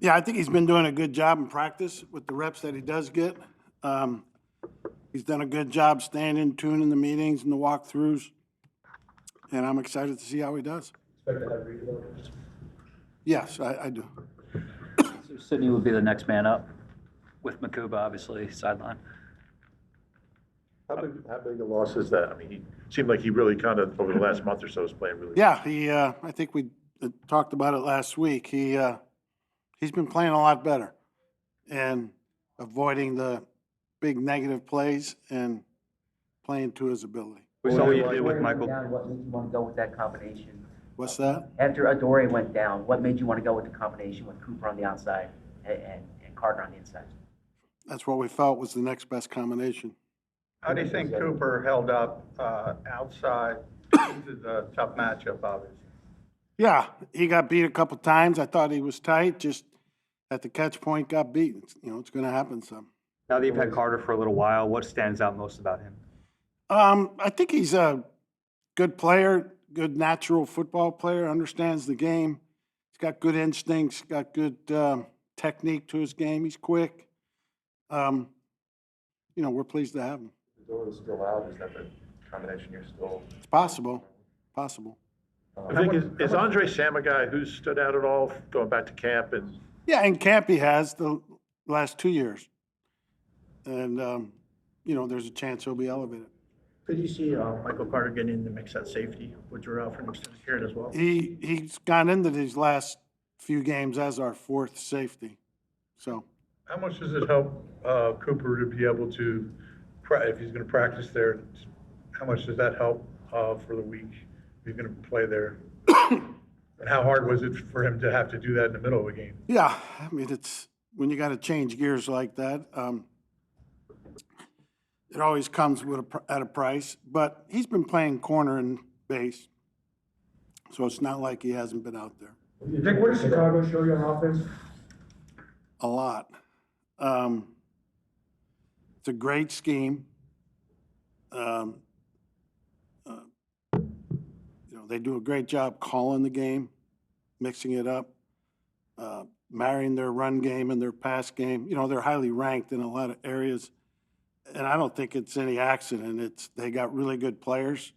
Yeah, I think he's been doing a good job in practice with the reps that he does get. He's done a good job staying in tune in the meetings and the walkthroughs, and I'm excited to see how he does. Expect to have Reed available? Yes, I do. So Sydney would be the next man up with Mukuba, obviously, sideline. How big a loss is that? I mean, he seemed like he really kind of, over the last month or so, is playing really well. Yeah, I think we talked about it last week. He's been playing a lot better and avoiding the big negative plays and playing to his ability. We saw what you did with Adoree Michael. went down, what made you want to go with that combination? What's that? After Adoree went down, what made you want to go with the combination with Cooper on the outside and Carter on the inside? That's what we felt was the next best combination. How do you think Cooper held up outside into the tough matchup, obviously? Yeah, he got beat a couple times. I thought he was tight, just at the catch point got beat. It's going to happen some. Now that you've had Carter for a little while, what stands out most about him? I think he's a good player, good natural football player, understands the game. He's got good instincts, got good technique to his game. He's quick. We're pleased to have him. The door is still out. Is that the combination you're still? It's possible. I think, is Andre Sam a guy who's stood out at all going back to camp? And Yeah, and camp he has the last 2 years. And, there's a chance he'll be elevated. Could you see Michael Carter getting in the mix at safety with Jarrell for an extended period as well? He's gone into these last few games as our fourth safety. So, how much does it help Cooper to be able to, if he's going to practice there, how much does that help for the week if he's going to play there? And how hard was it for him to have to do that in the middle of a game? yeah, I mean, it's when you got to change gears like that, it always comes at a price. But he's been playing corner and base, so it's not like he hasn't been out there. Vic, what does Chicago show you on offense? A lot. It's a great scheme. They do a great job calling the game, mixing it up, marrying their run game and their pass game. They're highly ranked in a lot of areas, and I don't think it's any accident. They got really good players,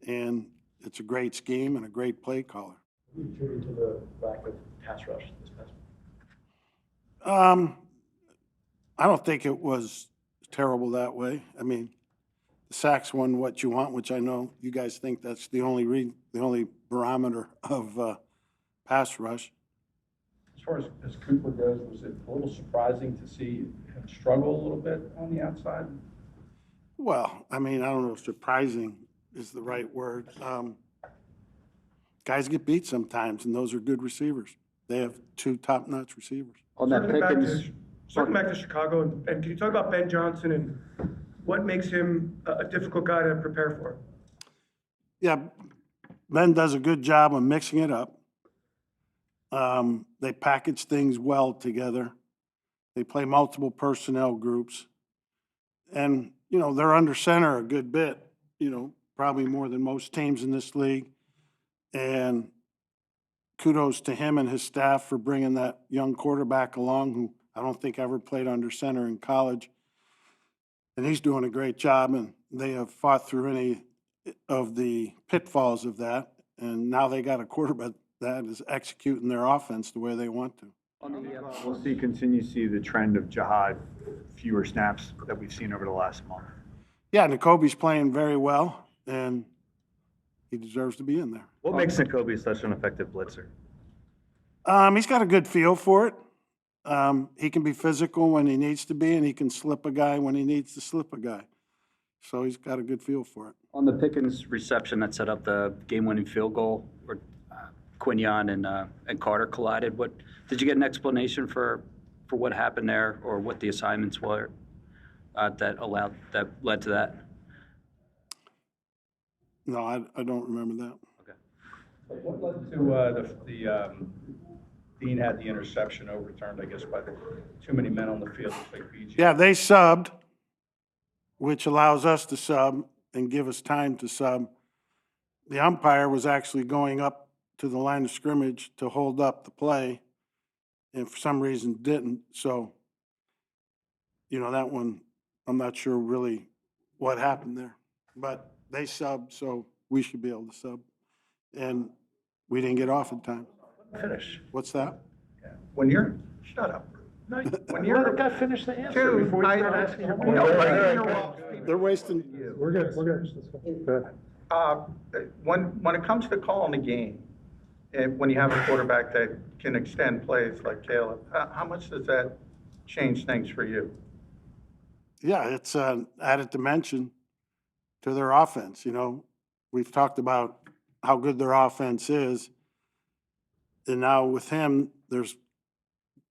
and it's a great scheme and a great play caller. You attribute to the lack of pass rush this past I don't think it was terrible that way. I mean, the sacks won what you want, which I know you guys think that's the only barometer of pass rush. As far as Cooper goes, was it a little surprising to see him struggle a little bit on the outside? Well, I mean, I don't know if surprising is the right word. Guys get beat sometimes, and those are good receivers. They have two top-notch receivers. On that Pickens. Circling back to Chicago, and can you talk about Ben Johnson and what makes him a difficult guy to prepare for? Yeah, Ben does a good job of mixing it up. They package things well together. They play multiple personnel groups. And, they're under center a good bit, probably more than most teams in this league. And kudos to him and his staff for bringing that young quarterback along who I don't think ever played under center in college. And he's doing a great job, and they have fought through any of the pitfalls of that. And now they got a quarterback that is executing their offense the way they want to. We'll continue to see the trend of Jihad, fewer snaps that we've seen over the last month. Yeah, Nakobe's playing very well, and he deserves to be in there. What makes Mukuba such an effective blitzer? He's got a good feel for it. He can be physical when he needs to be, and he can slip a guy when he needs to slip a guy. So he's got a good feel for it. On the Pickens reception that set up the game-winning field goal, where Quinion and Carter collided, what did you get an explanation for what happened there, or what the assignments were that led to that? No, I don't remember that. Okay. What led to the Dean had the interception overturned, I guess, by too many men on the field? Like BG. Yeah, they subbed, which allows us to sub and give us time to sub. The umpire was actually going up to the line of scrimmage to hold up the play, and for some reason didn't. So, that one, I'm not sure really what happened there. But they subbed, so we should be able to sub. And we didn't get off in time. Finish. What's that? When you're, shut up. No, when you're. Let the guy finish the answer Dude, before you I- start asking him. Nobody interrupts people. They're wasting. We're good. When it comes to calling a game, when you have a quarterback that can extend plays like Caleb, how much does that change things for you? Yeah, it's an added dimension to their offense. We've talked about how good their offense is. And now with him, there's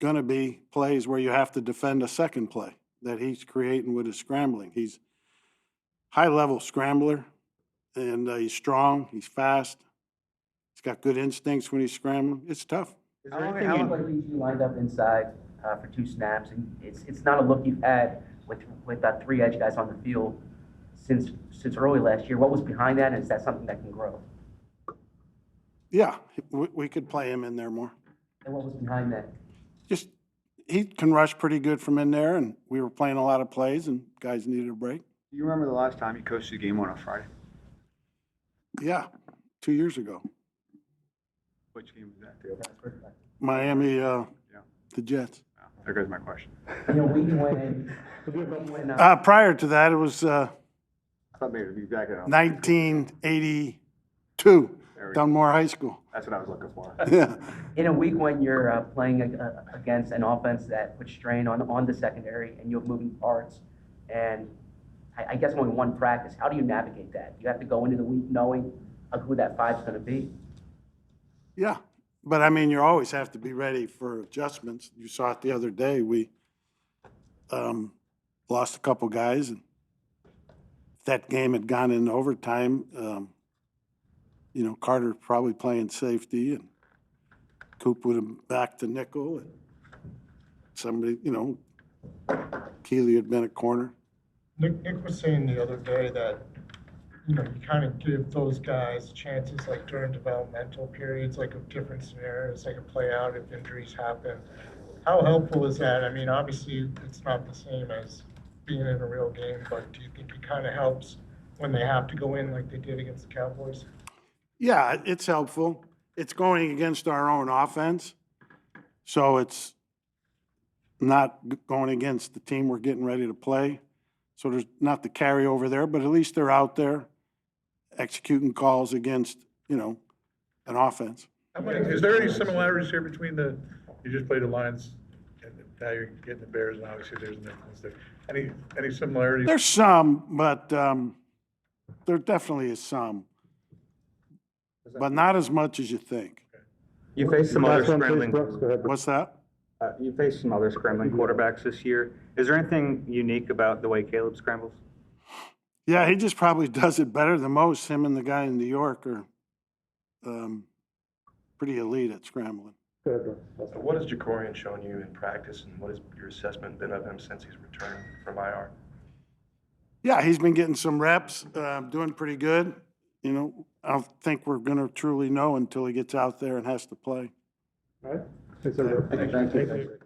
going to be plays where you have to defend a second play that he's creating with his scrambling. He's high-level scrambler, and he's strong, he's fast. He's got good instincts when he's scrambling. It's tough. How long you lined up inside for 2 snaps? And it's not a look you've had with 3 edge guys on the field since early last year. What was behind that, and is that something that can grow? Yeah, we could play him in there more. And what was behind that? Just, he can rush pretty good from in there, and we were playing a lot of plays, and guys needed a break. Do you remember the last time you coached a game on a Friday? Yeah, 2 years ago. Which game was that? Miami, the Jets. Oh, there goes my question. Prior to that, it was I thought maybe it'd be back at 1982, Dunmore High School. That's what I was looking for. Yeah. In a week when you're playing against an offense that puts strain on the secondary and you have moving parts, and I guess only one practice, how do you navigate that? You have to go into the week knowing who that 5's going to be. Yeah, but I mean, you always have to be ready for adjustments. You saw it the other day. We lost a couple guys, and if that game had gone into overtime, Carter probably playing safety, and Coop would have backed to nickel, and somebody, Keeley had been a corner. Nick was saying the other day that, you kind of give those guys chances like during developmental periods, like of different scenarios, they can play out if injuries happen. How helpful is that? I mean, obviously, it's not the same as being in a real game, but do you think it kind of helps when they have to go in like they did against the Cowboys? Yeah, it's helpful. It's going against our own offense, so it's not going against the team we're getting ready to play. So there's not the carryover there, but at least they're out there executing calls against, an offense. Is there any similarities here between you just played the Lions and now you're getting the Bears, and obviously there's an influence there. Any similarities? There's some, but there definitely is some, but not as much as you think. You faced some other scrambling. What's that? You faced some other scrambling quarterbacks this year. Is there anything unique about the way Caleb scrambles? Yeah, he just probably does it better than most. Him and the guy in New York are pretty elite at scrambling. So what has Jacorian shown you in practice, and what has your assessment been of him since he's returned from IR? Yeah, he's been getting some reps, doing pretty good. I don't think we're going to truly know until he gets out there and has to play. All right. Thank you.